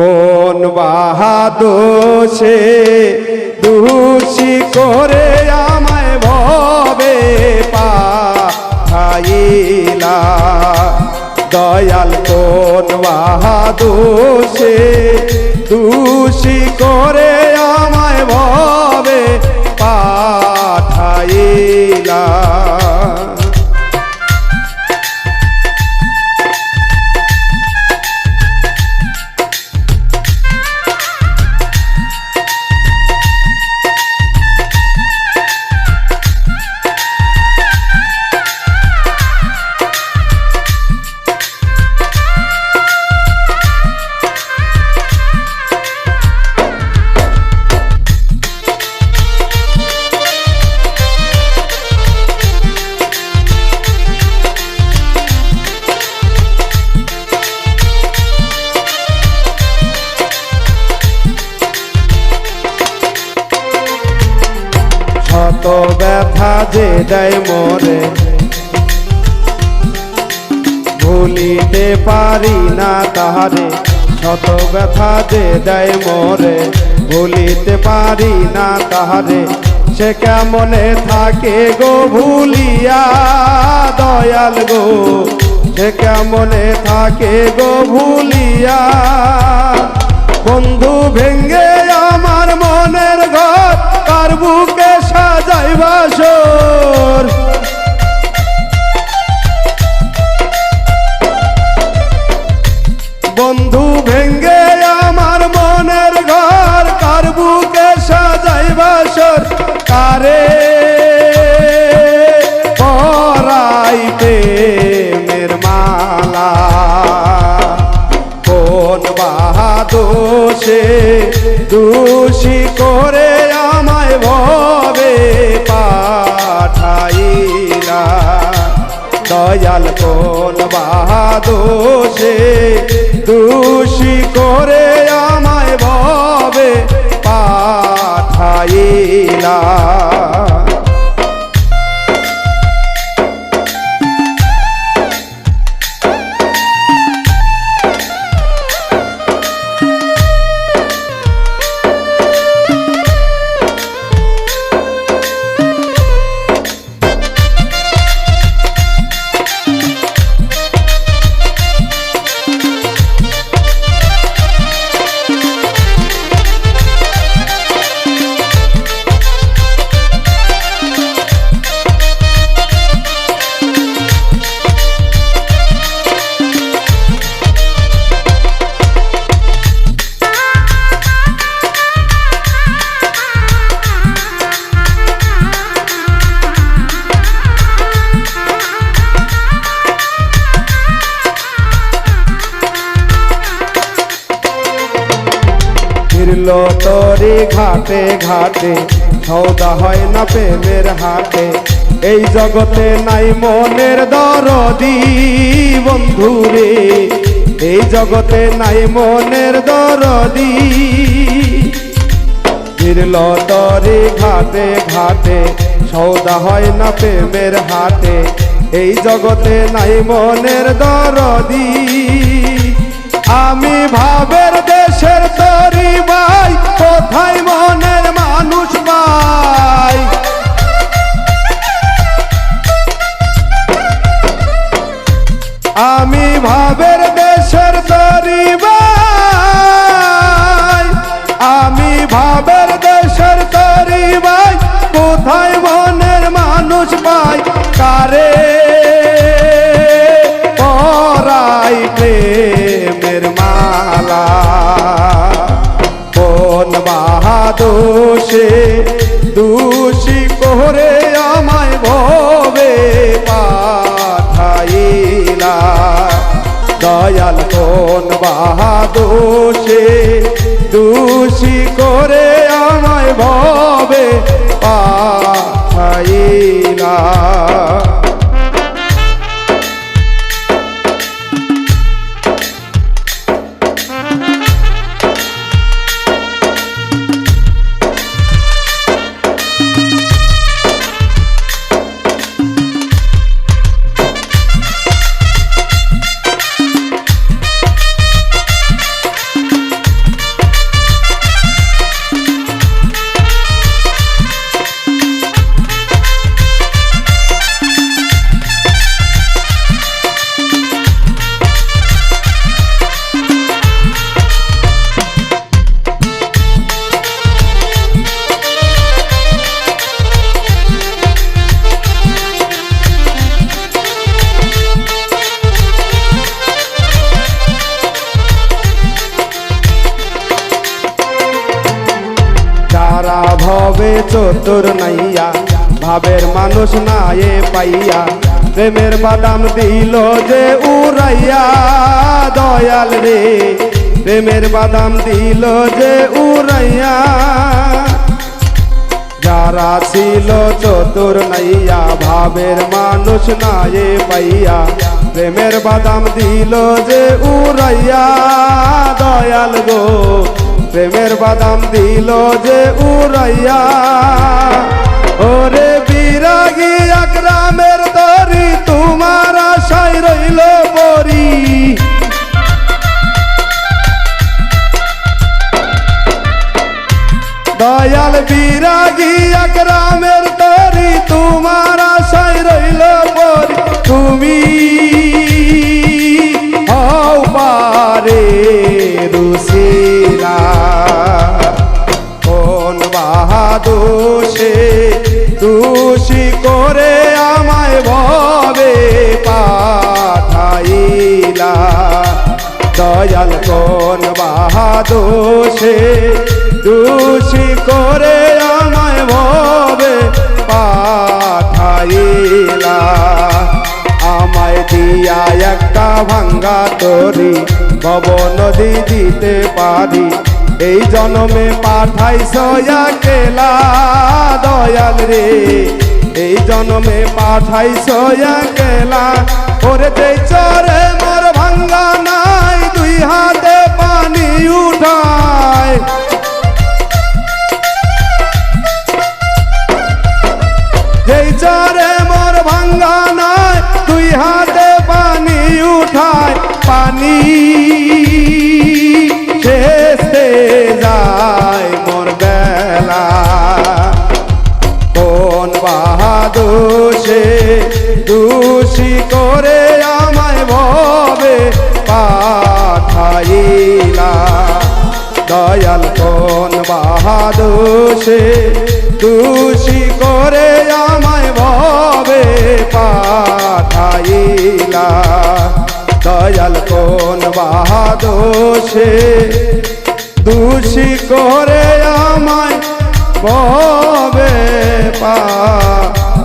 কোন বাহাদোষে দোষী করে আমায় ভবে পাঠাইলা। দয়াল কোন বাহাদোষে দোষী করে আমায় ভবে পাঠাইলা। শত ব্যথা যে দেয় মোরে ভুলিতে পারি না তাহারে। শত ব্যথা যে দেয় মোরে ভুলিতে পারি না তাহারে। সে কেমনে থাকে গো ভুলিয়া দয়াল গো, সে কেমনে থাকে গো ভুলিয়া। বন্ধু ভেঙ্গে আমার মনের ঘর কার বুকে সাজাই বাসর। বন্ধু ভেঙ্গে আমার মনের ঘর কার বুকে সাজাই বাসর। কারে পরাইতে মের মালা কোন বাহাদোষে দোষী করে আমায় ভবে পাঠাইলা। দয়াল কোন বাহাদোষে দোষী করে আমায় ভবে পাঠাইলা। ফিরলো তরি ঘাটে ঘাটে সৌদা হয় না প্রেমের হাটে। এই জগতে নাই মনের দরদি বন্ধুরে, এই জগতে নাই মনের দরদি। ফিরলো তরি ঘাটে ঘাটে সৌদা হয় না প্রেমের হাটে। এই জগতে নাই মনের দরদি। আমি ভাবের দেশের তরি ভাই কোথায় মনের মানুষ পাই। আমি ভাবের দেশের তরি ভাই, আমি ভাবের দেশের তরি ভাই কোথায় মনের মানুষ পাই। কারে পরাই প্রেমের মালা কোন বাহাদোষে দোষী করে আমায় ভবে পাঠাইলা। দয়াল কোন বাহাদোষে দোষী করে আমায় ভবে পাঠাইলা। হবে চতুর নাইয়া, ভাবের মানুষ নায়ে পাইয়া প্রেমের বাদাম দিল যে উড়াইয়া। দয়াল রে প্রেমের বাদাম দিল যে উড়াইয়া। যারা ছিল চতুর নাইয়া, ভাবের মানুষ নায়ে পাইয়া প্রেমের বাদাম দিল যে উড়াইয়া। দয়াল গো প্রেমের বাদাম দিল যে উড়াইয়া। ওরে বিরাগী আকরামের তরি, তোমার আশায় রইল পরি। দয়াল বিরাগী আকরামের তরি, তোমার আশায় রইল পরি। তুমি হও পারে রুসিলা, কোন বাহাদুষে দোষী করে আমায় ভবে পাঠাইলা। দয়াল কোন বাহাদুষে দোষী করে আমায় ভবে পাঠাইলা। আমায় দিয়া একটা ভাঙ্গা তরি, ভব নদী দিতে পারি। এই জন্মে পাঠাইছ একলা। দয়াল রে এই জন্মে পাঠাইছ একলা। ওরে যেই চরে মোর ভাঙ্গা নাই, দুই হাতে পানি উঠায়। যেই চরে মোর ভাঙ্গা নাই, দুই হাতে পানি উঠায়। পানি শেষে যায় মোর বেলা, কোন বাহাদুষে দোষী করে আমায় ভবে পাঠাইলা। দয়াল কোন বাহাদুষে দোষী করে আমায় ভবে পাঠাইলা। দয়াল কোন বাহাদুষে দোষী করে আমায় ভবে পাঠাইলা।